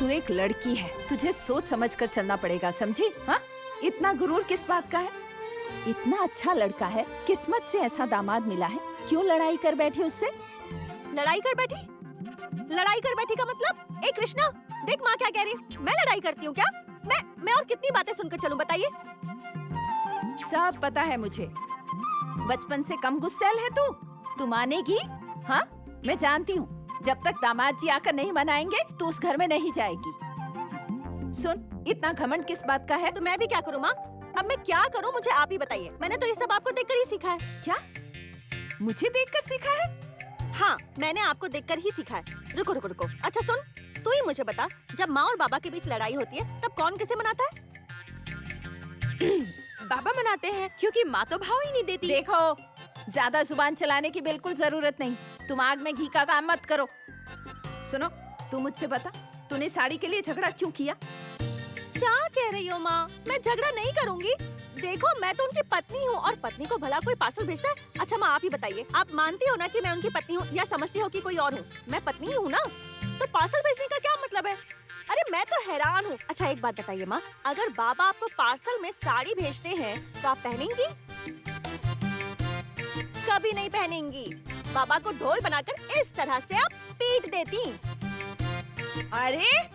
तू एक लड़की है, तुझे सोच समझ कर चलना पड़ेगा, समझी? हाँ, इतना गुरूर किस बात का है? इतना अच्छा लड़का है, किस्मत से ऐसा दामाद मिला है, क्यों लड़ाई कर बैठी उससे? लड़ाई कर बैठी? लड़ाई कर बैठी का मतलब? ए कृष्णा, देख माँ क्या कह रही है। मैं लड़ाई करती हूँ क्या? मैं और कितनी बातें सुनकर चलूं, बताइए। सब पता है मुझे, बचपन से कम गुस्सैल है तू मानेगी? हाँ, मैं जानती हूँ, जब तक दामाद जी आकर नहीं मनाएंगे तू उस घर में नहीं जाएगी। सुन, इतना घमंड किस बात का है? तो मैं भी क्या करूँ माँ? अब मैं क्या करूँ, मुझे आप ही बताइए। मैंने तो ये सब आपको देखकर ही सीखा है। क्या? मुझे देखकर सीखा है? हाँ, मैंने आपको देखकर ही सीखा है। रुको रुको रुको, अच्छा सुन, तू ही मुझे बता, जब माँ और बाबा के बीच लड़ाई होती है तब कौन किसे मनाता है? बाबा मनाते हैं, क्योंकि माँ तो भाव ही नहीं देती। देखो, ज्यादा जुबान चलाने की बिल्कुल जरूरत नहीं, तुम आग में घी का काम मत करो। सुनो, तू मुझसे बता, तूने साड़ी के लिए झगड़ा क्यों किया? क्या कह रही हो माँ? मैं झगड़ा नहीं करूँगी। देखो, मैं तो उनकी पत्नी हूँ और पत्नी को भला कोई पार्सल भेजता है? अच्छा माँ, आप ही बताइए, आप मानती हो ना कि मैं उनकी पत्नी हूँ, या समझती हो कि कोई और हूँ? मैं पत्नी हूँ ना, तो पार्सल भेजने का क्या मतलब है? अरे मैं तो हैरान हूँ। अच्छा एक बात बताइए माँ, अगर बाबा आपको पार्सल में साड़ी भेजते हैं तो आप पहनेंगी? कभी नहीं पहनेंगी। बाबा को ढोल बनाकर इस तरह से आप पीट देती। अरे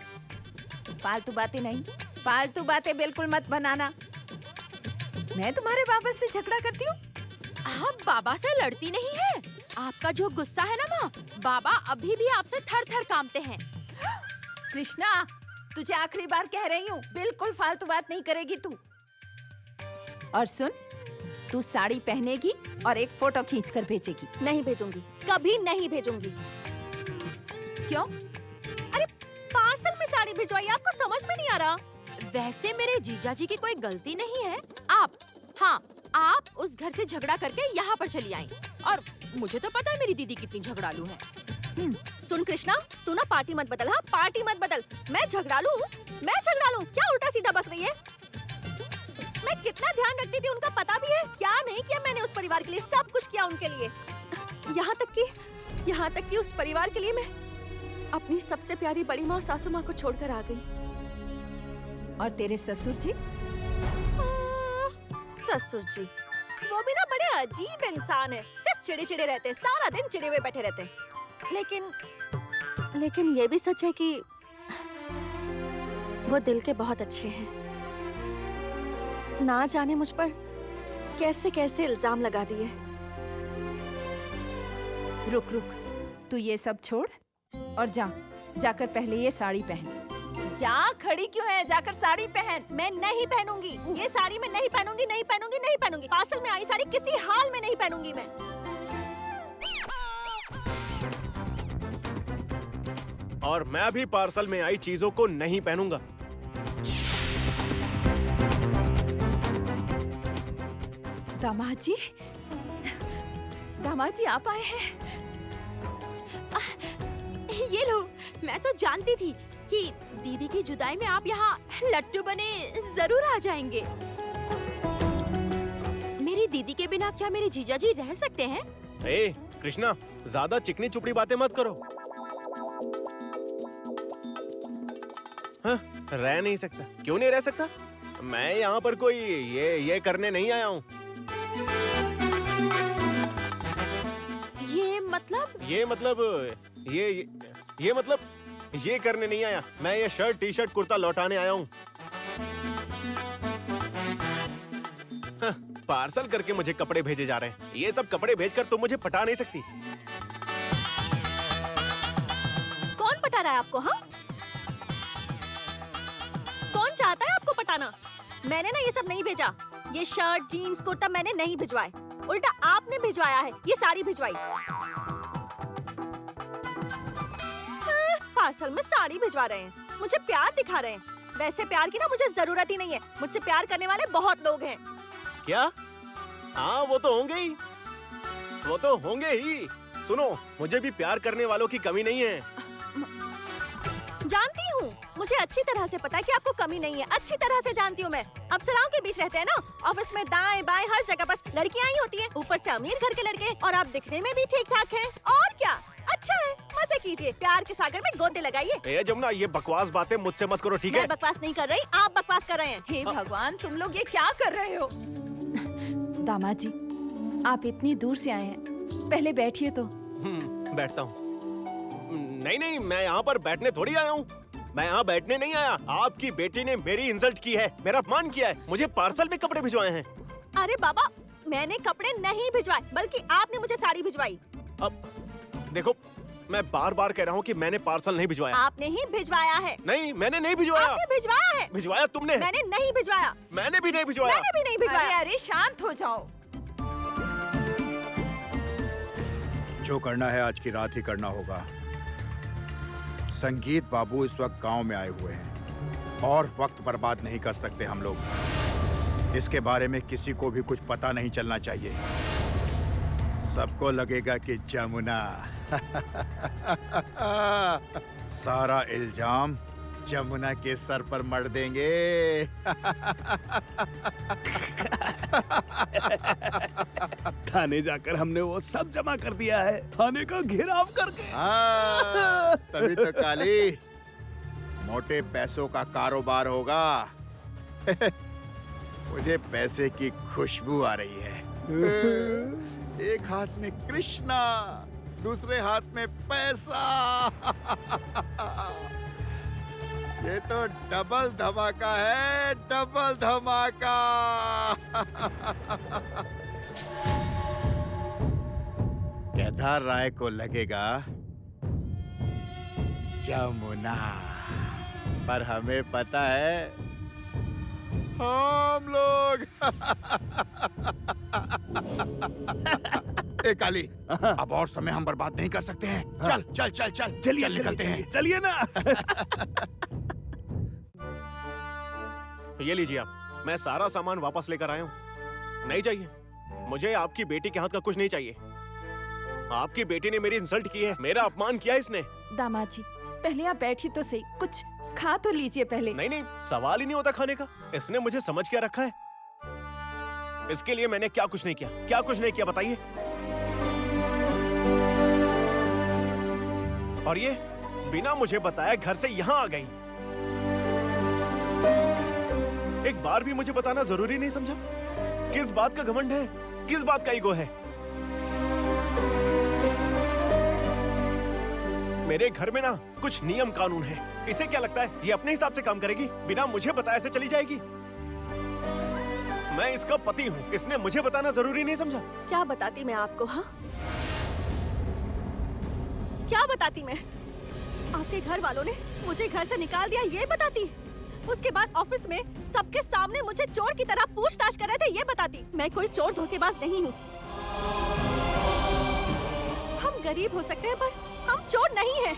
फालतू बातें नहीं, फालतू बातें बिल्कुल मत बनाना। मैं तुम्हारे बाबा से झगड़ा करती हूँ? आप बाबा से लड़ती नहीं है। आपका जो गुस्सा है ना माँ, बाबा अभी भी आपसे थर थर कांपते हैं। कृष्णा, तुझे आखिरी बार कह रही हूँ, बिल्कुल फालतू बात नहीं करेगी तू। और सुन, तू साड़ी पहनेगी और एक फोटो खींच कर भेजेगी। नहीं भेजूंगी, कभी नहीं भेजूंगी। क्यों? अरे पार्सल में साड़ी भिजवाई, आपको समझ में नहीं आ रहा? वैसे मेरे जीजा जी की कोई गलती नहीं है। आप उस घर से झगड़ा करके यहाँ पर चली आई, और मुझे तो पता है मेरी दीदी कितनी झगड़ालू है। सुन कृष्णा, तू ना पार्टी मत बदल। हाँ, पार्टी मत बदल। मैं झगड़ालू? क्या उल्टा सीधा बक रही है? मैं कितना ध्यान रखती थी उनका पता भी है। क्या नहीं किया मैंने उस परिवार के लिए, सब कुछ किया उनके लिए। यहाँ तक कि उस परिवार के लिए मैं अपनी सबसे प्यारी बड़ी माँ और सासू माँ को छोड़कर आ गई। और तेरे ससुर जी? ससुर जी वो भी ना बड़े अजीब इंसान है, सिर्फ चिड़े चिड़े रहते हैं, सारा दिन चिड़े हुए बैठे रहते हैं। लेकिन ये भी सच है कि वो दिल के बहुत अच्छे हैं। ना जाने मुझ पर कैसे कैसे इल्जाम लगा दिए। रुक, तू ये सब छोड़ और जाकर पहले ये साड़ी पहन। जा, खड़ी क्यों है? जाकर साड़ी पहन। मैं नहीं पहनूंगी ये साड़ी, मैं नहीं पहनूंगी, नहीं पहनूंगी, नहीं पहनूंगी। पार्सल में आई साड़ी किसी हाल में नहीं पहनूंगी मैं। और मैं भी पार्सल में आई चीजों को नहीं पहनूंगा। दामाद जी आप आए हैं। ये लो, मैं तो जानती थी कि दीदी की जुदाई में आप यहाँ लट्टू बने जरूर आ जाएंगे। मेरी दीदी के बिना क्या मेरे जीजा जी रह सकते हैं? ए कृष्णा, ज्यादा चिकनी चुपड़ी बातें मत करो। हाँ, रह नहीं सकता। क्यों नहीं रह सकता? मैं यहाँ पर कोई ये करने नहीं आया हूँ। ये मतलब ये करने नहीं आया। मैं ये शर्ट, टी शर्ट, कुर्ता लौटाने आया हूँ। हाँ, पार्सल करके मुझे कपड़े भेजे जा रहे हैं। ये सब कपड़े भेजकर तुम मुझे पटा नहीं सकती। कौन पटा रहा है आपको? हाँ, कौन चाहता है आपको पटाना? मैंने ना ये सब नहीं भेजा। ये शर्ट, जीन्स, कुर्ता मैंने नहीं भिजवाए, उल्टा आपने भिजवाया है। ये साड़ी भिजवाई। पार्सल में साड़ी भिजवा रहे हैं, मुझे प्यार दिखा रहे हैं। वैसे प्यार की ना मुझे जरूरत ही नहीं है। मुझसे प्यार करने वाले बहुत लोग हैं। क्या? हाँ, वो तो होंगे ही। सुनो, मुझे भी प्यार करने वालों की कमी नहीं है। जानती हूँ, मुझे अच्छी तरह से पता है कि आपको कमी नहीं है। अच्छी तरह से जानती हूँ मैं। अफसराओं के बीच रहते हैं ना, ऑफिस में दाएं बाएं हर जगह बस लड़कियां ही होती हैं। ऊपर से अमीर घर के लड़के, और आप दिखने में भी ठीक ठाक हैं। और क्या, अच्छा है, मजे कीजिए, प्यार के सागर में गोते लगाइए। ए जमुना, ये बकवास बातें मुझसे मत करो, ठीक है? मैं बकवास नहीं कर रही, आप बकवास कर रहे हैं। हे भगवान, तुम लोग ये क्या कर रहे हो? दामाद जी, आप इतनी दूर से आए हैं, पहले बैठिए तो। बैठता हूँ। नहीं नहीं, मैं यहाँ पर बैठने थोड़ी आया हूँ। मैं यहाँ बैठने नहीं आया। आपकी बेटी ने मेरी इंसल्ट की है, मेरा अपमान किया है, मुझे पार्सल में कपड़े भिजवाए हैं। अरे बाबा, मैंने कपड़े नहीं भिजवाए, बल्कि आपने मुझे साड़ी भिजवाई। अब देखो, मैं बार बार कह रहा हूँ कि मैंने पार्सल नहीं भिजवाया। आपने ही भिजवाया है। नहीं, मैंने नहीं भिजवाया। आपने भिजवाया है। भिजवाया तुमने। मैंने नहीं भिजवाया। मैंने भी नहीं भिजवाया। मैंने भी नहीं भिजवाया। अरे शांत हो जाओ। जो करना है आज की रात ही करना होगा। संगीत बाबू इस वक्त गांव में आए हुए हैं और वक्त बर्बाद नहीं कर सकते हम लोग। इसके बारे में किसी को भी कुछ पता नहीं चलना चाहिए। सबको लगेगा कि जमुना सारा इल्जाम जमुना के सर पर मर देंगे। थाने जाकर हमने वो सब जमा कर दिया है, थाने का घेराव करके। हाँ, तभी तो काली मोटे पैसों का कारोबार होगा। मुझे पैसे की खुशबू आ रही है। एक हाथ में कृष्णा, दूसरे हाथ में पैसा। ये तो डबल धमाका है, डबल धमाका। केदार राय को लगेगा जमुना, पर हमें पता है हम लोग। ए काली, अब और समय हम बर्बाद नहीं कर सकते हैं। चल चल चल चल, चलिए निकलते हैं। चलिए ना। ये लीजिए आप, मैं सारा सामान वापस लेकर आया हूँ। नहीं चाहिए मुझे, आपकी बेटी के हाथ का कुछ नहीं चाहिए। आपकी बेटी ने मेरी इंसल्ट की है, मेरा अपमान किया है इसने। दामाद जी, पहले आप बैठिए तो सही, कुछ खा तो लीजिए पहले। नहीं नहीं, सवाल ही नहीं होता खाने का। इसने मुझे समझ क्या रखा है? इसके लिए मैंने क्या कुछ नहीं किया, क्या कुछ नहीं किया बताइए। और ये बिना मुझे बताए घर से यहाँ आ गई। एक बार भी मुझे बताना जरूरी नहीं समझा? किस बात का घमंड है, किस बात का ईगो है? मेरे घर में ना कुछ नियम कानून है। इसे क्या लगता है ये अपने हिसाब से काम करेगी, बिना मुझे बताए से चली जाएगी? मैं इसका पति हूँ, इसने मुझे बताना जरूरी नहीं समझा? क्या बताती मैं आपको? हाँ, क्या बताती मैं? आपके घर वालों ने मुझे घर से निकाल दिया, ये बताती? उसके बाद ऑफिस में सबके सामने मुझे चोर की तरह पूछताछ कर रहे थे, ये बताती? मैं कोई चोर धोखेबाज नहीं हूँ। हम गरीब हो सकते हैं पर हम चोर नहीं हैं।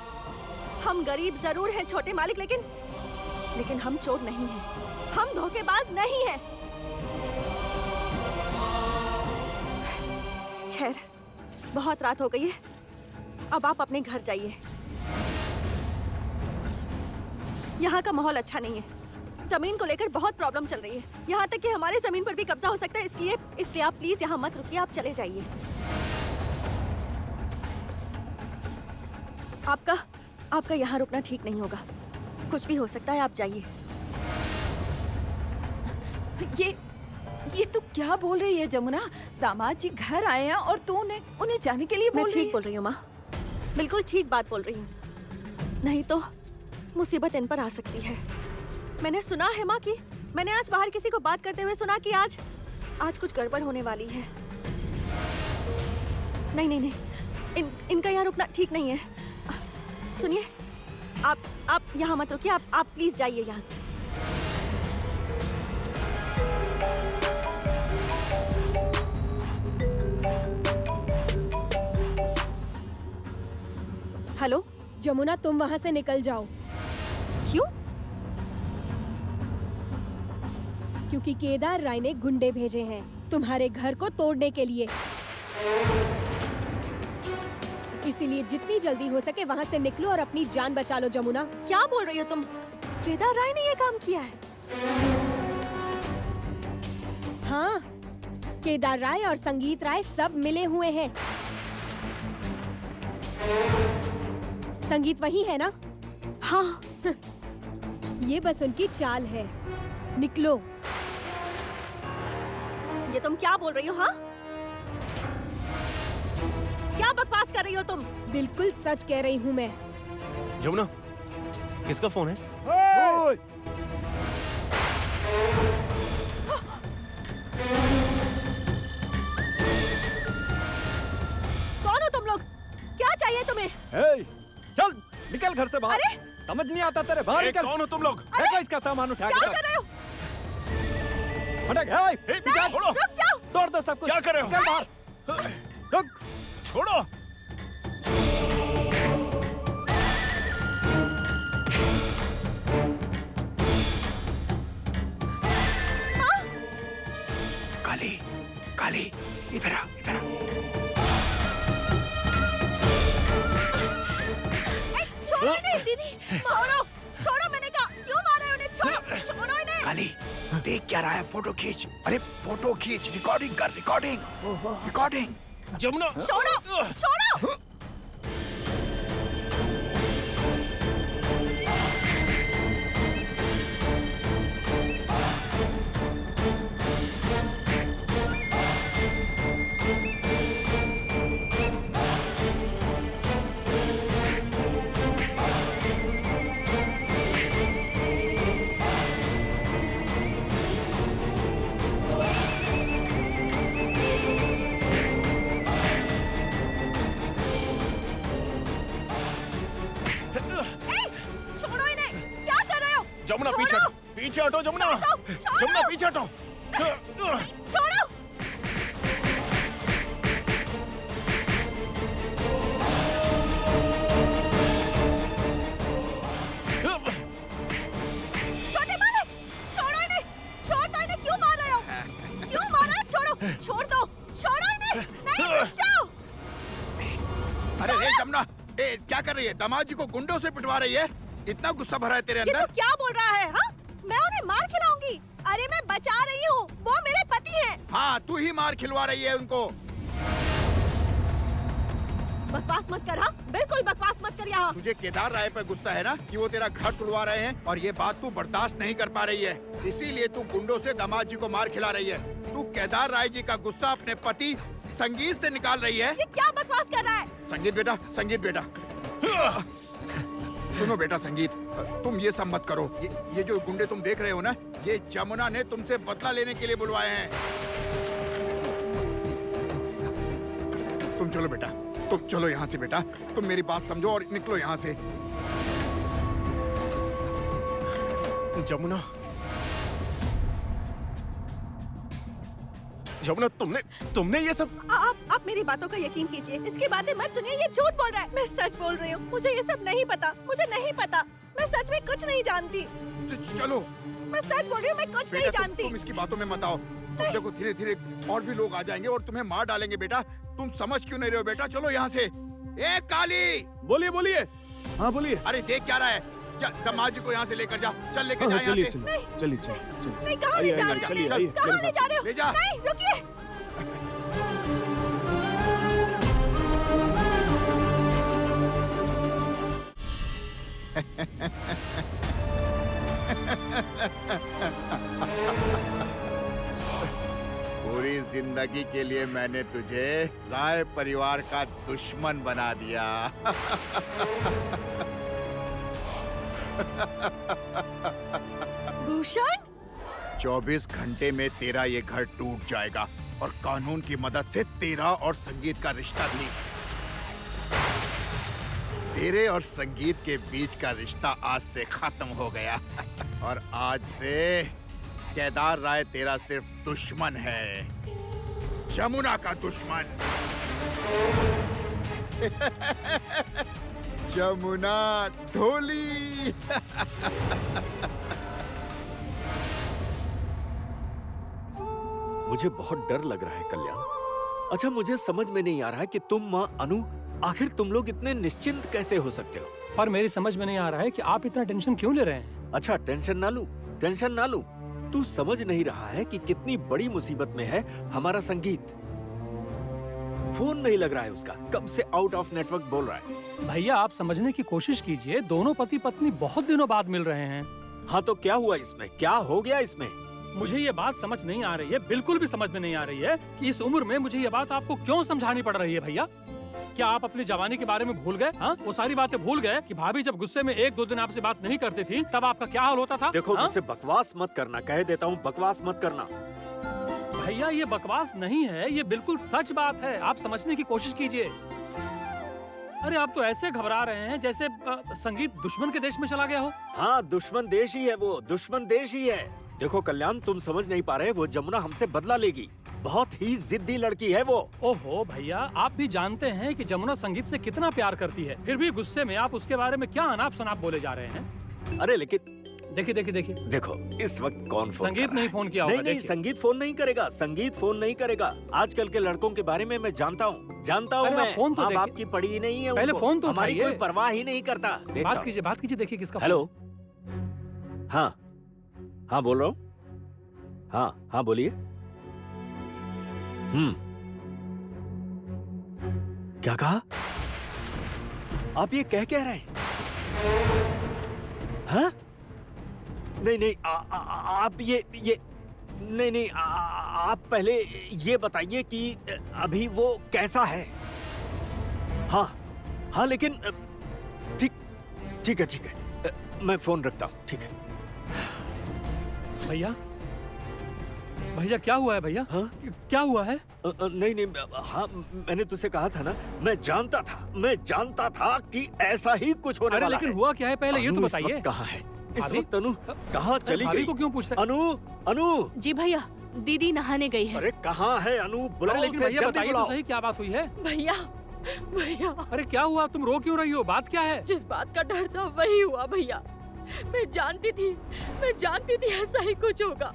हम गरीब जरूर हैं छोटे मालिक, लेकिन हम चोर नहीं हैं। हम धोखेबाज नहीं हैं। खैर, बहुत रात हो गई है, अब आप अपने घर जाइए। यहाँ का माहौल अच्छा नहीं है। जमीन को लेकर बहुत प्रॉब्लम चल रही है, यहाँ तक कि हमारे जमीन पर भी कब्जा हो सकता है। इसलिए आप प्लीज यहाँ मत रुकिए, आप चले जाइए। आपका यहाँ रुकना ठीक नहीं होगा। कुछ भी हो सकता है, आप जाइए। ये तू क्या बोल रही है जमुना? दामाद जी घर आए हैं और तू उन्हें जाने के लिए बोल मैं रही है? ठीक बोल रही हूँ माँ, बिल्कुल ठीक बात बोल रही हूँ। नहीं तो मुसीबत इन पर आ सकती है। मैंने सुना है माँ कि मैंने आज बाहर किसी को बात करते हुए सुना कि आज कुछ गड़बड़ होने वाली है। नहीं, इनका यहाँ रुकना ठीक नहीं है। सुनिए, आप यहाँ मत रुकिए, आप प्लीज जाइए यहाँ से। हेलो जमुना, तुम वहाँ से निकल जाओ। क्यों? क्योंकि केदार राय ने गुंडे भेजे हैं तुम्हारे घर को तोड़ने के लिए। इसीलिए जितनी जल्दी हो सके वहाँ से निकलो और अपनी जान बचा लो जमुना। क्या बोल रही हो तुम? केदार राय ने ये काम किया है? हाँ, केदार राय और संगीत राय सब मिले हुए हैं। संगीत वही है ना? हाँ। ये बस उनकी चाल है। निकलो। ये तुम क्या बोल रही हो? हाँ, क्या बकवास कर रही हो तुम? बिल्कुल सच कह रही हूँ मैं। जमुना, किसका फोन है? ओए! कौन हो तुम लोग? क्या चाहिए तुम्हें? ए, चल निकल घर से बाहर। अरे! समझ नहीं आता तेरे, बाहर ए, निकल। कौन हो तुम लोग? फेंको इसका सामान उठा क्या के। कर रहे हो? हटक, ए, नहीं, छोड़ो। रुक जाओ। तोड़ दो सब कुछ। क्या कर रहे हो? निकल बाहर। रुक। छोड़ो। काली, काली, इधर आ, इधर आ। छोड़ो इन्हें, दीदी। छोड़ो, छोड़ो, मैंने कहा। क्यों मार रहे हो उन्हें? छोड़ो, छोड़ो इन्हें। काली, देख क्या रहा है? फोटो खींच। अरे फोटो खींच, रिकॉर्डिंग कर, रिकॉर्डिंग, रिकॉर्डिंग। जमुना, छोड़ो, छोड़ो। छोड़ो इन्हें। क्या कर रहे हो? जमुना छोड़ो। पीछे हटो, पीछे हटो जमुना। छोड़ो, छोड़ो। जमुना पीछे हटो। छोड़ो। छोटे मारे, छोड़ो इन्हें। छोड़ दो इन्हें। क्यों मार रहे हो? क्यों मार रहे हो? छोड़ो, छोड़ दो। छोड़ो इन्हें। नहीं, रुक जाओ। अरे हे जमुना, ए, क्या कर रही है? दामाद जी को गुंडों से पिटवा रही है? इतना गुस्सा भरा है तेरे ये अंदर? तो क्या बोल रहा है? हाँ, मैं उन्हें मार खिलाऊंगी? अरे मैं बचा रही हूँ, वो मेरे पति हैं। हाँ, तू ही मार खिलवा रही है उनको। बकवास मत कर। हाँ, बिल्कुल बकवास मत कर यहाँ। तुझे केदार राय पर गुस्सा है ना कि वो तेरा घर तुड़वा रहे हैं और ये बात तू बर्दाश्त नहीं कर पा रही है, इसीलिए तू गुंडों से दामाद जी को मार खिला रही है। तू केदार राय जी का गुस्सा अपने पति संगीत से निकाल रही है। ये क्या बकवास कर रहा है? संगीत बेटा, संगीत बेटा, सुनो बेटा संगीत, तुम ये सब मत करो। ये जो गुंडे तुम देख रहे हो ना, ये जमुना ने तुमसे बदला लेने के लिए बुलवाए हैं। तुम चलो बेटा, तुम चलो यहाँ से बेटा। तुम मेरी बात समझो और निकलो यहाँ से। जमुना, जमुना, तुमने ये सब? आप मेरी बातों का यकीन कीजिए। इसकी बातें मत सुनिए, ये झूठ बोल रहा है। मैं सच बोल रही हूँ। मुझे ये सब नहीं पता। मुझे नहीं पता। मैं सच में कुछ नहीं जानती। चलो मैं सच बोल रही हूँ, मैं कुछ नहीं बेटा, जानती। तुम इसकी बातों में मत आओ। तुम देखो धीरे धीरे और भी लोग आ जाएंगे और तुम्हें मार डालेंगे बेटा। तुम समझ क्यों नहीं रहे हो बेटा? चलो यहाँ से। ए काली, बोलिए बोलिए। हाँ बोलिए। अरे देख क्या रहा है? दामाद जी को यहाँ से लेकर जा। चल लेकर जा यहाँ चलिए से। चलिए चलिए चलिए। नहीं, कहाँ ले जा रहे हो? चलिए, नहीं, आइए, कहाँ मेरे ले साथ। जा रहे हो? ले जा। नहीं, रुकिए। पूरी जिंदगी के लिए मैंने तुझे राय परिवार का दुश्मन बना दिया। भूषण, 24 घंटे में तेरा ये घर टूट जाएगा और कानून की मदद से तेरा और संगीत का रिश्ता भी। तेरे और संगीत के बीच का रिश्ता आज से खत्म हो गया और आज से केदार राय तेरा सिर्फ दुश्मन है, जमुना का दुश्मन। जमुना ढोली। मुझे बहुत डर लग रहा है कल्याण। अच्छा, मुझे समझ में नहीं आ रहा है कि तुम माँ अनु, आखिर तुम लोग इतने निश्चिंत कैसे हो सकते हो? पर मेरी समझ में नहीं आ रहा है कि आप इतना टेंशन क्यों ले रहे हैं। अच्छा, टेंशन ना लूं, टेंशन ना लूं। तू समझ नहीं रहा है कि कितनी बड़ी मुसीबत में है हमारा संगीत। फोन नहीं लग रहा है उसका, कब से आउट ऑफ नेटवर्क बोल रहा है। भैया आप समझने की कोशिश कीजिए, दोनों पति पत्नी बहुत दिनों बाद मिल रहे हैं। हाँ तो क्या हुआ इसमें, क्या हो गया इसमें? मुझे ये बात समझ नहीं आ रही है, बिल्कुल भी समझ में नहीं आ रही है कि इस उम्र में मुझे ये बात आपको क्यों समझानी पड़ रही है भैया। क्या आप अपनी जवानी के बारे में भूल गए? हाँ, वो सारी बातें भूल गए कि भाभी जब गुस्से में 1-2 दिन आपसे बात नहीं करती थी तब आपका क्या हाल होता था? देखो हाँ? मुझसे बकवास मत करना, कह देता हूँ बकवास मत करना। भैया ये बकवास नहीं है, ये बिल्कुल सच बात है, आप समझने की कोशिश कीजिए। अरे आप तो ऐसे घबरा रहे हैं जैसे संगीत दुश्मन के देश में चला गया हो। हाँ दुश्मन देश ही है वो, दुश्मन देश ही है। देखो कल्याण, तुम समझ नहीं पा रहे, वो जमुना हमसे बदला लेगी, बहुत ही जिद्दी लड़की है वो। ओहो भैया, आप भी जानते हैं कि जमुना संगीत से कितना प्यार करती है, फिर भी गुस्से में आप उसके बारे में क्या अनाप शनाप बोले जा रहे हैं। अरे लेकिन देखिए देखिए देखिए, देखो इस वक्त कौन फोन संगीत कर रहा नहीं है? फोन किया होगा। नहीं नहीं, देखिए। संगीत फोन नहीं करेगा, संगीत फोन नहीं करेगा। आजकल के लड़कों के बारे में मैं जानता हूँ अरे आप फोन तो माँ देखिए। बाप की पड़ी ही नहीं है पहले उनको। फोन तो हमारी उठाइए। कोई परवाह ही नहीं करता। बात कीजिए देखिए किसका फोन। हेलो, हाँ हाँ बोल रहा हूँ, हाँ हाँ बोलिए। क्या कहा आप, ये कह रहे हैं? हाँ? नहीं नहीं, आप ये नहीं नहीं, आप पहले ये बताइए कि अभी वो कैसा है। हाँ हाँ लेकिन ठीक है, मैं फोन रखता हूँ, ठीक है। भैया क्या हुआ है भैया? हाँ? क्या हुआ है? नहीं, हाँ मैंने तुझसे कहा था ना, मैं जानता था कि ऐसा ही कुछ होने अरे वाला लेकिन है। हुआ क्या है पहले ये तो अनु इस बताइए। वक्त कहाँ है? इस भाभी? वक्त अनु कहाँ चली भाभी गई? को क्यों पूछ रहे? अनु जी भैया, दीदी नहाने गई है। अरे कहाँ है अनु? अरे बुलाओ लेकिन उसे, भैया जल्दी बताइए तो बुलाओ। सही क्या बात हुई है? भैया अरे क्या हुआ, तुम रो क्यों रही हो, बात क्या है? जिस बात का डर था वही हुआ भैया। मैं जानती थी ऐसा ही कुछ होगा।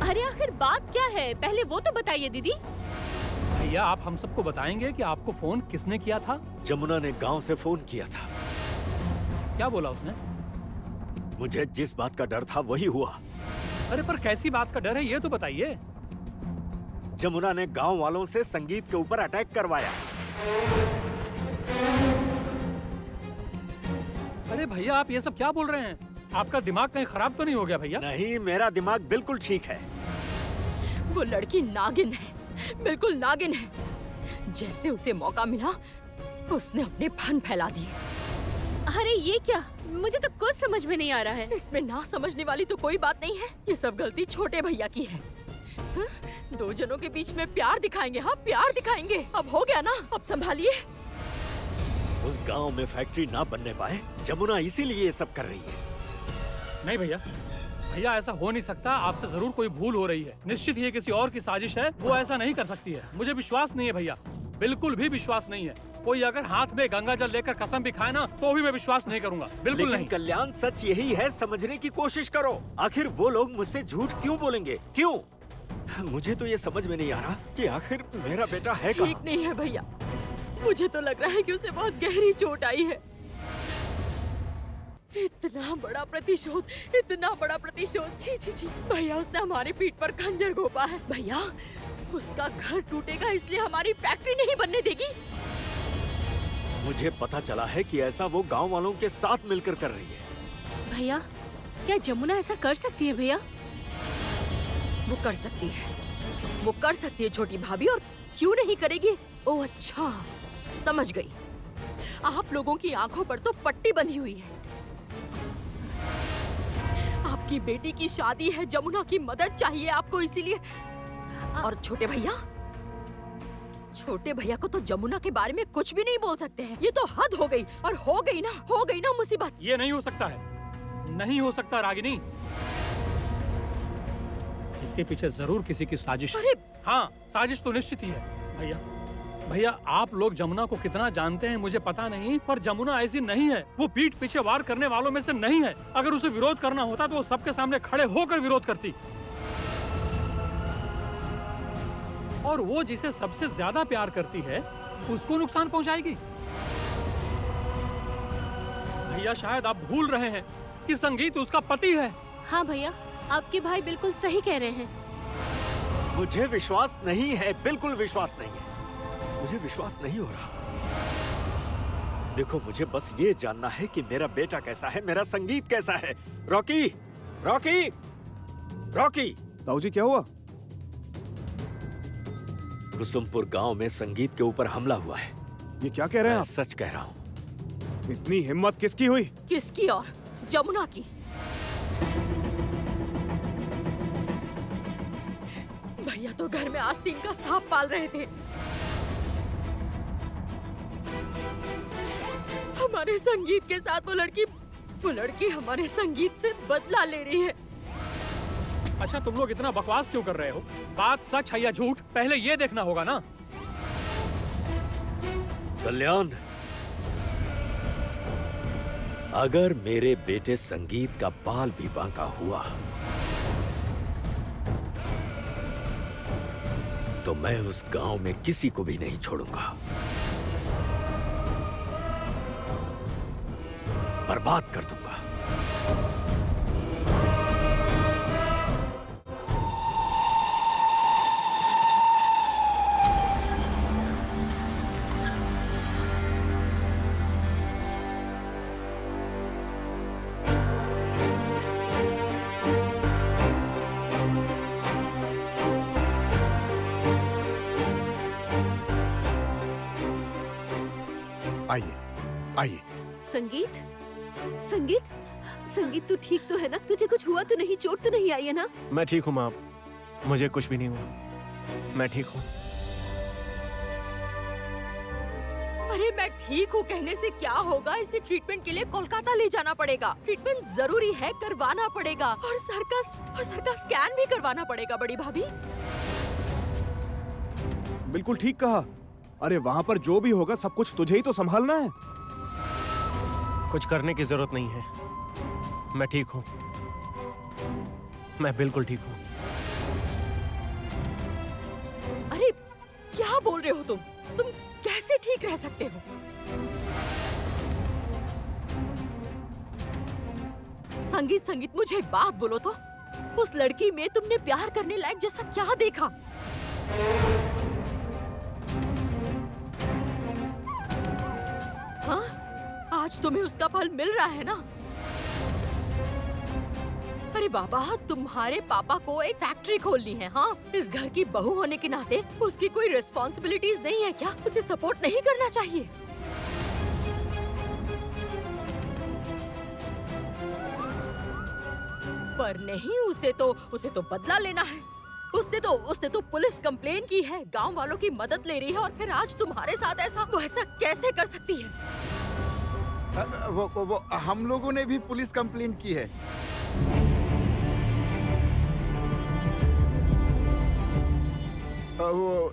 अरे आखिर बात क्या है, पहले वो तो बताइए दीदी। भैया आप हम सबको बताएंगे कि आपको फोन किसने किया था? जमुना ने गांव से फोन किया था। क्या बोला उसने? मुझे जिस बात का डर था वही हुआ। अरे पर कैसी बात का डर है ये तो बताइए। जमुना ने गांव वालों से संगीत के ऊपर अटैक करवाया। अरे भैया आप ये सब क्या बोल रहे हैं? आपका दिमाग कहीं खराब तो नहीं हो गया भैया? नहीं, मेरा दिमाग बिल्कुल ठीक है। वो लड़की नागिन है, बिल्कुल नागिन है। जैसे उसे मौका मिला उसने अपने फन फैला दिए। अरे ये क्या, मुझे तो कुछ समझ में नहीं आ रहा है। इसमें ना समझने वाली तो कोई बात नहीं है, ये सब गलती छोटे भैया की है। हाँ? दो जनों के बीच में प्यार दिखाएंगे, हाँ प्यार दिखाएंगे। अब हो गया ना, अब संभालिए। उस गांव में फैक्ट्री ना बनने पाए, जमुना इसीलिए ये सब कर रही है। नहीं भैया ऐसा हो नहीं सकता, आपसे जरूर कोई भूल हो रही है। निश्चित ये किसी और की साजिश है, वो ऐसा नहीं कर सकती है। मुझे विश्वास नहीं है भैया, बिल्कुल भी विश्वास नहीं है। कोई अगर हाथ में गंगा जल लेकर कसम भी खाए ना तो भी मैं विश्वास नहीं करूंगा, बिल्कुल लेकिन नहीं। कल्याण सच यही है, समझने की कोशिश करो। आखिर वो लोग मुझसे झूठ क्यों बोलेंगे, क्यों? मुझे तो ये समझ में नहीं आ रहा कि आखिर मेरा बेटा है ठीक कहाँ? नहीं है भैया, मुझे तो लग रहा है कि उसे बहुत गहरी चोट आई है। इतना बड़ा प्रतिशोध, छी छी छी। भैया उसने हमारी पीठ पर खंजर घोंपा है। भैया उसका घर टूटेगा इसलिए हमारी फैक्ट्री नहीं बनने देगी। मुझे पता चला है कि ऐसा वो गांव वालों के साथ मिलकर कर रही है। भैया क्या जमुना ऐसा कर सकती है? भैया वो कर सकती है छोटी भाभी, और क्यों नहीं करेगी? ओह अच्छा, समझ गई। आप लोगों की आंखों पर तो पट्टी बंधी हुई है। आपकी बेटी की शादी है, जमुना की मदद चाहिए आपको, इसीलिए। और छोटे भैया को तो जमुना के बारे में कुछ भी नहीं बोल सकते हैं। ये तो हद हो गई, और हो गई ना मुसीबत। ये नहीं हो सकता है, नहीं हो सकता रागिनी। इसके पीछे जरूर किसी की साजिश है। हाँ, साजिश तो निश्चित ही है। भैया आप लोग जमुना को कितना जानते हैं मुझे पता नहीं, पर जमुना ऐसी नहीं है। वो पीठ पीछे वार करने वालों में से नहीं है। अगर उसे विरोध करना होता तो वो सबके सामने खड़े होकर विरोध करती। और वो जिसे सबसे ज्यादा प्यार करती है उसको नुकसान पहुंचाएगी। भैया शायद आप भूल रहे हैं कि संगीत उसका पति है। हाँ भैया, आपके भाई बिल्कुल सही कह रहे हैं। मुझे विश्वास नहीं है, बिल्कुल विश्वास नहीं है। मुझे विश्वास नहीं हो रहा। देखो, मुझे बस ये जानना है कि मेरा बेटा कैसा है, मेरा संगीत कैसा है। Rocky, Rocky, Rocky. ताऊ जी क्या हुआ? कुसुमपुर गांव में संगीत के ऊपर हमला हुआ है। ये क्या कह रहे हैं मैं आप? सच कह रहा हूँ। इतनी हिम्मत किसकी हुई? किसकी? और जमुना की। भैया तो घर में आस्तीन का सांप पाल रहे थे। हमारे संगीत के साथ वो लड़की हमारे संगीत से बदला ले रही है। अच्छा, तुम लोग इतना बकवास क्यों कर रहे हो? बात सच है या झूठ, पहले ये देखना होगा ना। कल्याण, अगर मेरे बेटे संगीत का बाल भी बांका हुआ तो मैं उस गांव में किसी को भी नहीं छोड़ूंगा। बर्बाद कर दूंगा। आइए, आइए। संगीत, संगीत, संगीत तू ठीक तो है ना? तुझे कुछ हुआ तो नहीं? चोट तो नहीं आई है ना? मैं ठीक हूँ माँ, मुझे कुछ भी नहीं हुआ, मैं ठीक हूँ। अरे मैं ठीक हूँ कहने से क्या होगा? इसे ट्रीटमेंट के लिए कोलकाता ले जाना पड़ेगा। ट्रीटमेंट जरूरी है, करवाना पड़ेगा। और सर का स्कैन भी करवाना पड़ेगा बड़ी भाभी। बिल्कुल ठीक कहा। अरे वहाँ पर जो भी होगा सब कुछ तुझे ही तो संभालना है। कुछ करने की जरूरत नहीं है, मैं ठीक हूँ, मैं बिल्कुल ठीक हूँ। अरे क्या बोल रहे हो तुम? तुम कैसे ठीक रह सकते हो? संगीत, मुझे एक बात बोलो तो, उस लड़की में तुमने प्यार करने लायक जैसा क्या देखा? हाँ, आज तुम्हें उसका फल मिल रहा है ना? अरे बाबा, तुम्हारे पापा को एक फैक्ट्री खोलनी है। हाँ, इस घर की बहू होने के नाते उसकी कोई रिस्पॉन्सिबिलिटीज नहीं है क्या? उसे सपोर्ट नहीं करना चाहिए? पर नहीं, उसे तो बदला लेना है। उसने तो पुलिस कंप्लेन की है, गांव वालों की मदद ले रही है, और फिर आज तुम्हारे साथ ऐसा? वो ऐसा कैसे कर सकती है? वो हम लोगों ने भी पुलिस कंप्लेंट की है। वो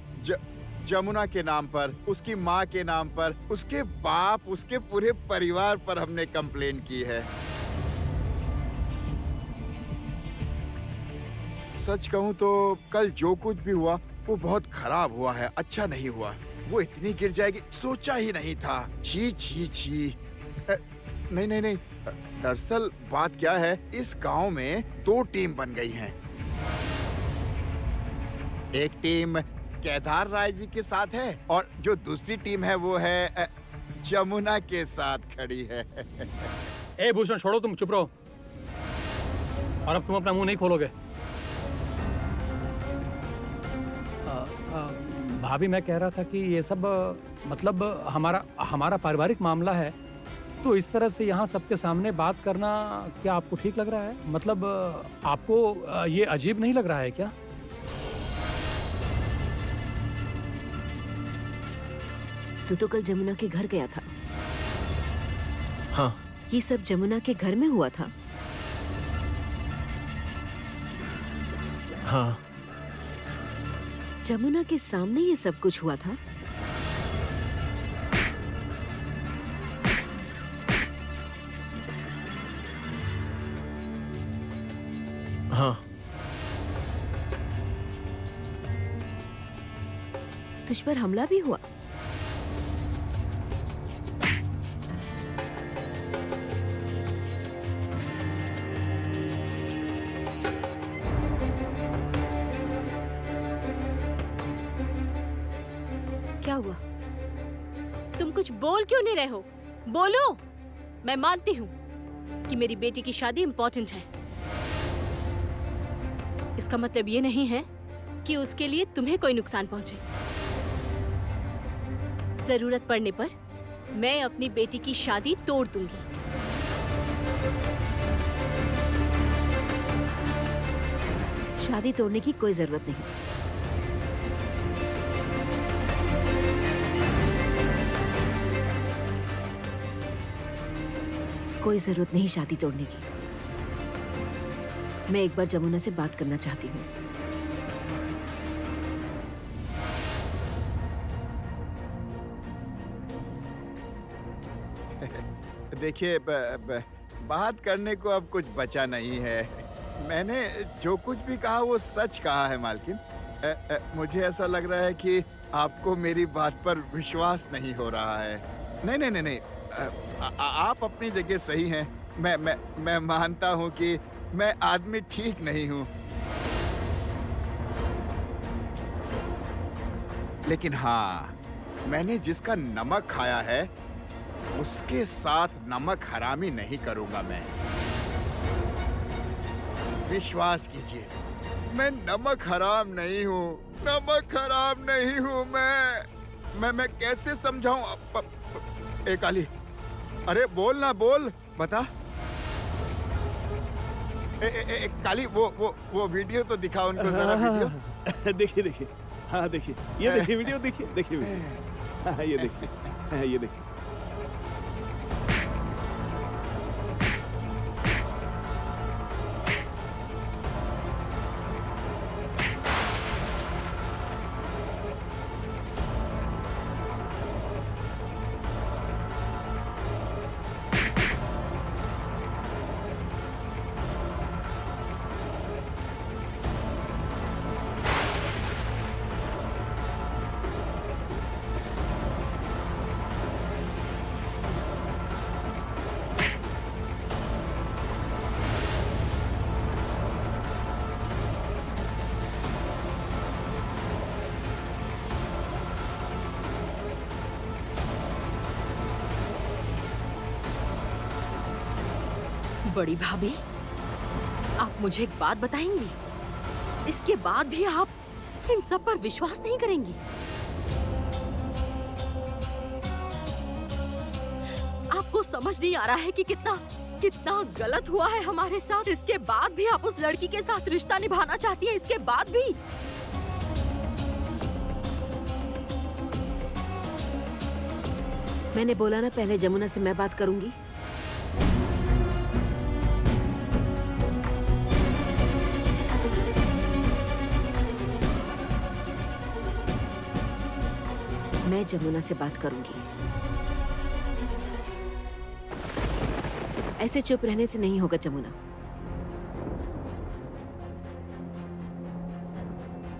जमुना के नाम पर, उसकी माँ के नाम पर, उसके बाप, उसके पूरे परिवार पर हमने कंप्लेन की है। सच कहूँ तो कल जो कुछ भी हुआ वो बहुत खराब हुआ है, अच्छा नहीं हुआ। वो इतनी गिर जाएगी सोचा ही नहीं था। छी छी छी। नहीं, दरअसल बात क्या है, इस गांव में 2 टीम बन गई हैं। एक टीम केदार राय जी के साथ है और जो दूसरी टीम है वो है जमुना के साथ खड़ी है। ए भूषण, छोड़ो, तुम चुप रहो। और अब तुम अपना मुंह नहीं खोलोगे। भाभी, मैं कह रहा था कि ये सब मतलब हमारा पारिवारिक मामला है, तो इस तरह से यहाँ सबके सामने बात करना क्या आपको ठीक लग रहा है? मतलब आपको ये अजीब नहीं लग रहा है क्या? तू तो कल जमुना के घर गया था। हाँ। ये सब जमुना के घर में हुआ था? हाँ। जमुना के सामने ये सब कुछ हुआ था? हाँ। तुझ पर हमला भी हुआ? क्या हुआ? बोल क्यों नहीं रहे हो? बोलो। मैं मानती हूँ कि मेरी बेटी की शादी इम्पोर्टेंट है। इसका मतलब ये नहीं है कि उसके लिए तुम्हें कोई नुकसान पहुंचे। जरूरत पड़ने पर मैं अपनी बेटी की शादी तोड़ दूंगी। शादी तोड़ने की कोई जरूरत नहीं। कोई जरूरत नहीं शादी तोड़ने की। मैं एक बार जमुना से बात करना चाहती हूँ। देखिए, बात करने को अब कुछ बचा नहीं है। मैंने जो कुछ भी कहा वो सच कहा है मालकिन। मुझे ऐसा लग रहा है कि आपको मेरी बात पर विश्वास नहीं हो रहा है। नहीं, आप अपनी जगह सही हैं। मैं मानता हूँ कि मैं आदमी ठीक नहीं हूँ, लेकिन हाँ, मैंने जिसका नमक खाया है उसके साथ नमक हरामी नहीं करूंगा मैं। विश्वास कीजिए, मैं नमक हराम नहीं हूँ। नमक हराम नहीं हूँ मैं कैसे समझाऊं? ए काली, अरे बोल ना, बोल, बता। काली, वो वीडियो तो दिखा उनको जरा। वीडियो देखिए, हाँ देखिए, ये देखिए वीडियो, देखिए वीडियो। हाँ, ये देखिए। बड़ी भाभी, आप मुझे एक बात बताएंगी? इसके बाद भी आप इन सब पर विश्वास नहीं करेंगी? आपको समझ नहीं आ रहा है कि कितना गलत हुआ है हमारे साथ? इसके बाद भी आप उस लड़की के साथ रिश्ता निभाना चाहती हैं? इसके बाद भी? मैंने बोला ना, पहले जमुना से मैं बात करूंगी। मैं जमुना से बात करूंगी। ऐसे चुप रहने से नहीं होगा जमुना।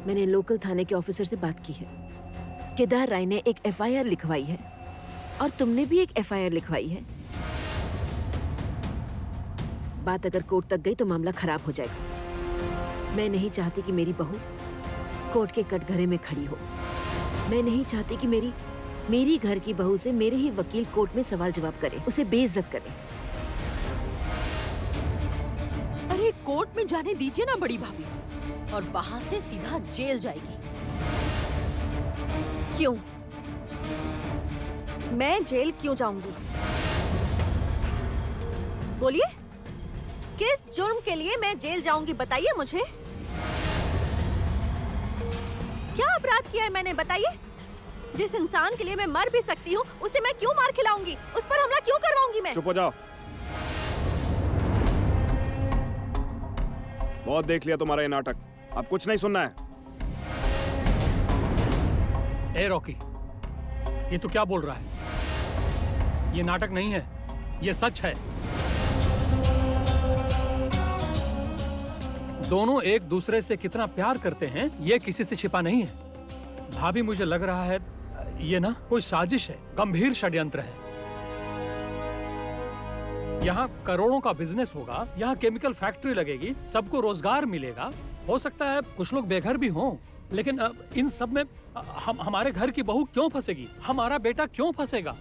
मैंने लोकल थाने के ऑफिसर से बात की है। केदार राय ने एक एफआईआर लिखवाई है और तुमने भी एक एफआईआर लिखवाई है। बात अगर कोर्ट तक गई तो मामला खराब हो जाएगा। मैं नहीं चाहती कि मेरी बहू कोर्ट के कटघरे में खड़ी हो। मैं नहीं चाहती कि मेरी घर की बहू से मेरे ही वकील कोर्ट में सवाल जवाब करे, उसे बेइज्जत करे। अरे कोर्ट में जाने दीजिए ना बड़ी भाभी, और वहां से सीधा जेल जाएगी। क्यों? मैं जेल क्यों जाऊंगी? बोलिए, किस जुर्म के लिए मैं जेल जाऊंगी? बताइए मुझे। क्या अपराध किया है मैंने? बताइए। जिस इंसान के लिए मैं मर भी सकती हूँ, उसे मैं क्यों मार खिलाऊंगी? उस पर हमला क्यों करवाऊंगी मैं? चुप हो जाओ। बहुत देख लिया तुम्हारा ये नाटक, अब कुछ नहीं सुनना है। ए रॉकी, ये तू क्या बोल रहा है? ये नाटक नहीं है, ये सच है। दोनों एक दूसरे से कितना प्यार करते हैं, ये किसी से छिपा नहीं है। भाभी, मुझे लग रहा है ये ना कोई साजिश है, गंभीर षड्यंत्र है। यहाँ करोड़ों का बिजनेस होगा, यहाँ केमिकल फैक्ट्री लगेगी, सबको रोजगार मिलेगा। हो सकता है कुछ लोग बेघर भी हों, लेकिन इन सब में हमारे घर की बहू क्यों फंसेगी? हमारा बेटा क्यों फंसेगा?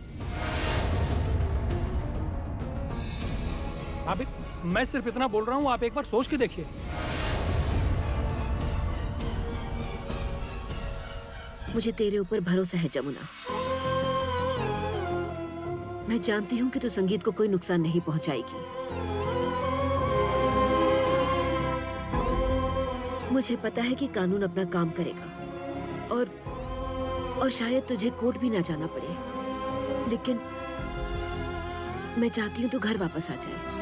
भाभी, मैं सिर्फ इतना बोल रहा हूँ, आप एक बार सोच के देखिए। मुझे तेरे ऊपर भरोसा है जमुना। मैं जानती हूँ कि तू संगीत को कोई नुकसान नहीं पहुंचाएगी। मुझे पता है कि कानून अपना काम करेगा और शायद तुझे कोर्ट भी ना जाना पड़े, लेकिन मैं चाहती हूँ तू घर वापस आ जाए।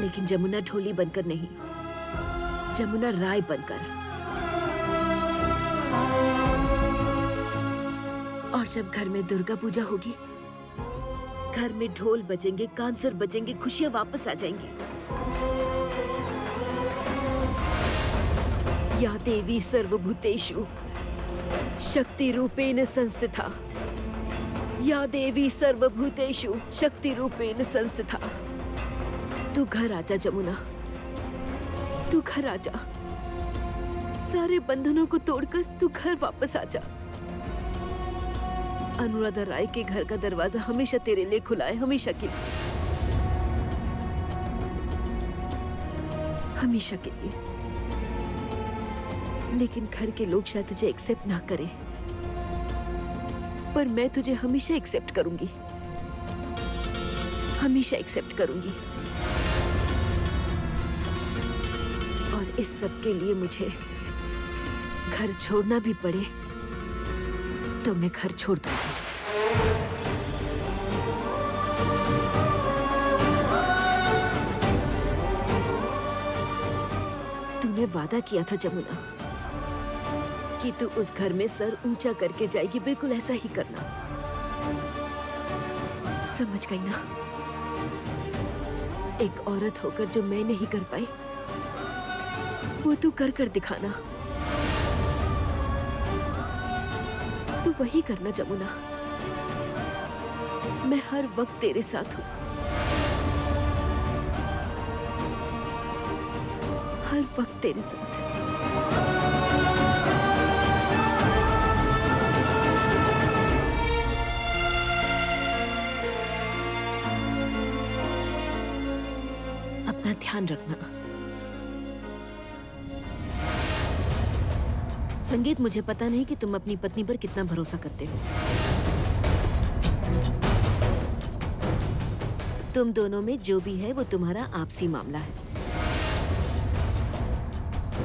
लेकिन जमुना ढोली बनकर नहीं, जमुना राय बनकर। और जब घर में दुर्गा पूजा होगी, घर में ढोल बजेंगे, कांसर बजेंगे, खुशियां वापस आ जाएंगी। या देवी सर्वभूतेषु शक्ति रूपेण संस्थिता, या देवी सर्वभूतेषु शक्ति रूपेण संस्थिता। तू घर आजा जमुना, तू घर आजा। सारे बंधनों को तोड़कर तू घर वापस आजा। अनुराधा राय के घर का दरवाजा हमेशा तेरे लिए खुला है, हमेशा के लिए, हमेशा के लिए। लेकिन घर के लोग शायद तुझे एक्सेप्ट ना करें, पर मैं तुझे हमेशा एक्सेप्ट करूंगी, हमेशा एक्सेप्ट करूंगी। और इस सब के लिए मुझे घर छोड़ना भी पड़े तो मैं घर छोड़ दूंगी। तूने वादा किया था जमुना कि तू उस घर में सर ऊंचा करके जाएगी, बिल्कुल ऐसा ही करना। समझ गई ना? एक औरत होकर जो मैं नहीं कर पाई, वो तू कर कर दिखाना। तू वही करना जमुना। मैं हर वक्त तेरे साथ हूं, हर वक्त तेरे साथ। अपना ध्यान रखना। संगीत, मुझे पता नहीं कि तुम अपनी पत्नी पर कितना भरोसा करते हो। तुम दोनों में जो भी है वो तुम्हारा आपसी मामला है।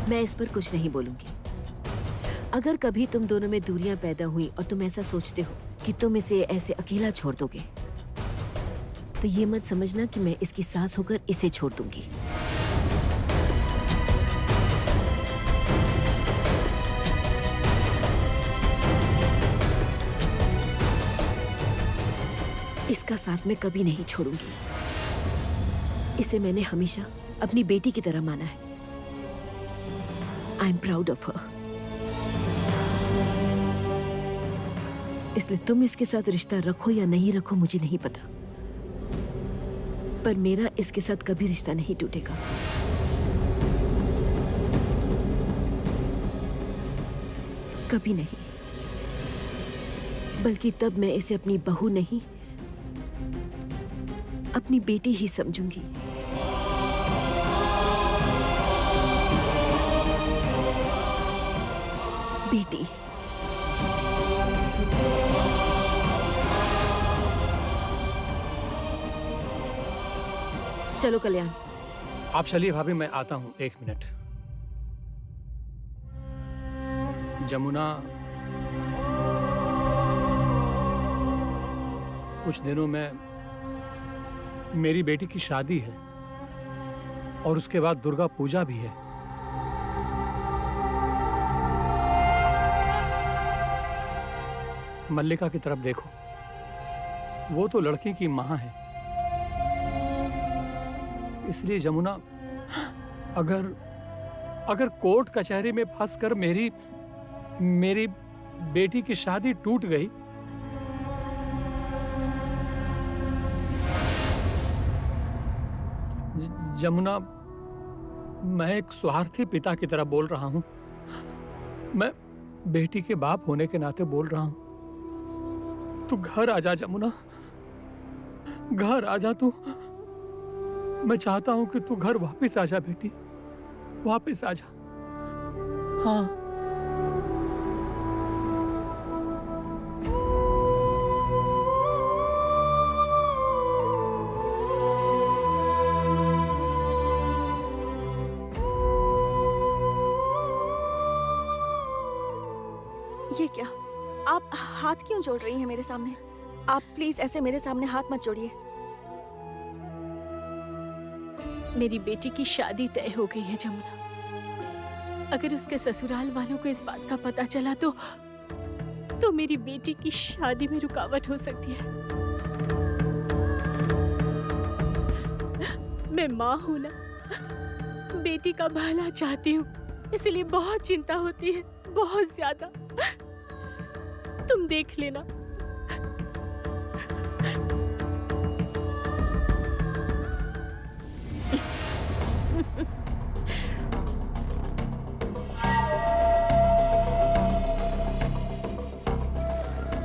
मैं इस पर कुछ नहीं बोलूंगी। अगर कभी तुम दोनों में दूरियां पैदा हुई और तुम ऐसा सोचते हो कि तुम इसे ऐसे अकेला छोड़ दोगे, तो ये मत समझना कि मैं इसकी सास होकर इसे छोड़ दूंगी। इसका साथ मैं कभी नहीं छोड़ूंगी। इसे मैंने हमेशा अपनी बेटी की तरह माना है। I am proud of her. इसलिए तुम इसके साथ रिश्ता रखो या नहीं रखो मुझे नहीं पता, पर मेरा इसके साथ कभी रिश्ता नहीं टूटेगा। कभी नहीं। बल्कि तब मैं इसे अपनी बहू नहीं, अपनी बेटी ही समझूंगी। बेटी। चलो कल्याण। आप चलिए भाभी, मैं आता हूँ 1 मिनट। जमुना, कुछ दिनों में मेरी बेटी की शादी है और उसके बाद दुर्गा पूजा भी है। मल्लिका की तरफ देखो, वो तो लड़की की मां है। इसलिए जमुना, अगर कोर्ट कचहरी में फंसकर मेरी बेटी की शादी टूट गई, जमुना, मैं एक स्वार्थी पिता की तरह बोल रहा हूं। मैं बेटी के बाप होने के नाते बोल रहा हूं। तू घर आ जा जमुना, घर आ जा तू। मैं चाहता हूँ कि तू घर वापस आ जा बेटी, वापस आ जा। हाँ ये क्या? आप हाथ क्यों जोड़ रही हैं मेरे सामने? आप प्लीज ऐसे मेरे सामने हाथ मत जोड़िए। मेरी बेटी की शादी तय हो गई है जमुना। अगर उसके ससुराल वालों को इस बात का पता चला तो मेरी बेटी की शादी में रुकावट हो सकती है। मैं माँ हूं ना, बेटी का भला चाहती हूँ, इसलिए बहुत चिंता होती है, बहुत ज्यादा। तुम देख लेना।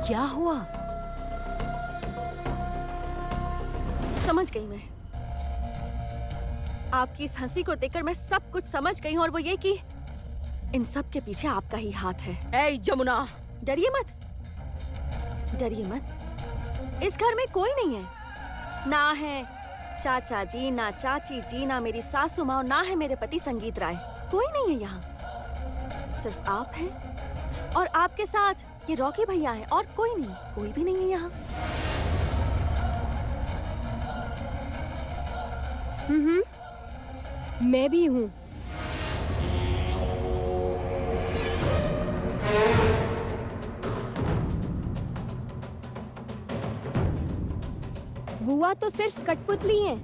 क्या हुआ? समझ गई मैं। आपकी इस हंसी को देखकर मैं सब कुछ समझ गई हूँ, और वो ये कि इन सब के पीछे आपका ही हाथ है। ए जमुना, डरिए मत, डरिए मत। इस घर में कोई नहीं है। ना है चाचा जी, ना चाची जी, ना मेरी सासू माँ, ना है मेरे पति संगीत राय। कोई नहीं है यहाँ। सिर्फ आप हैं और आपके साथ ये रॉकी भैया हैं, और कोई नहीं, कोई भी नहीं है यहाँ। मैं भी हूँ। बुआ तो सिर्फ कठपुतली हैं।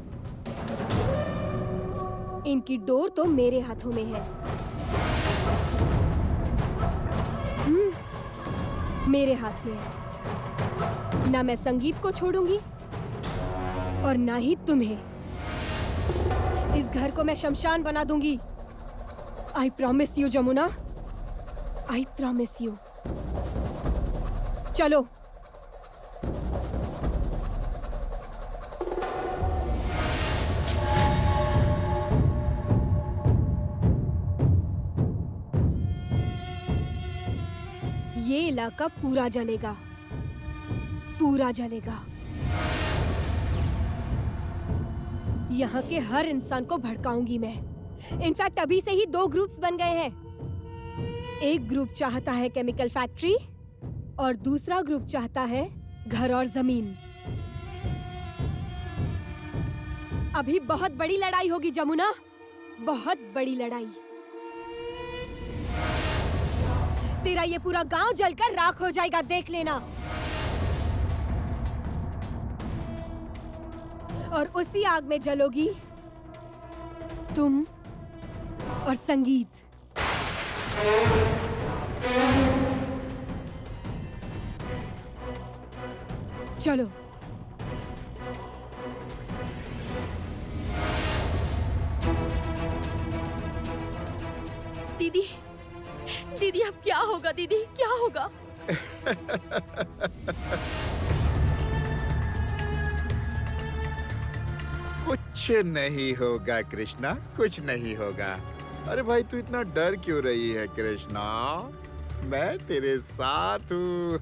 इनकी डोर तो मेरे हाथों में है। मेरे हाथ में है। ना मैं संगीत को छोड़ूंगी और ना ही तुम्हें। इस घर को मैं शमशान बना दूंगी। I promise you Jamuna, I promise you. चलो। ये इलाका पूरा जलेगा, पूरा जलेगा। यहाँ के हर इंसान को भड़काऊंगी मैं। इनफैक्ट अभी से ही 2 ग्रुप्स बन गए हैं। एक ग्रुप चाहता है केमिकल फैक्ट्री और दूसरा ग्रुप चाहता है घर और जमीन। अभी बहुत बड़ी लड़ाई होगी जमुना, बहुत बड़ी लड़ाई। तेरा ये पूरा गांव जलकर राख हो जाएगा, देख लेना। और उसी आग में जलोगी तुम और संगीत। चलो। दीदी, दीदी अब क्या होगा? दीदी क्या होगा? कुछ नहीं होगा कृष्णा, कुछ नहीं होगा। अरे भाई तू इतना डर क्यों रही है कृष्णा? मैं तेरे साथ हूँ।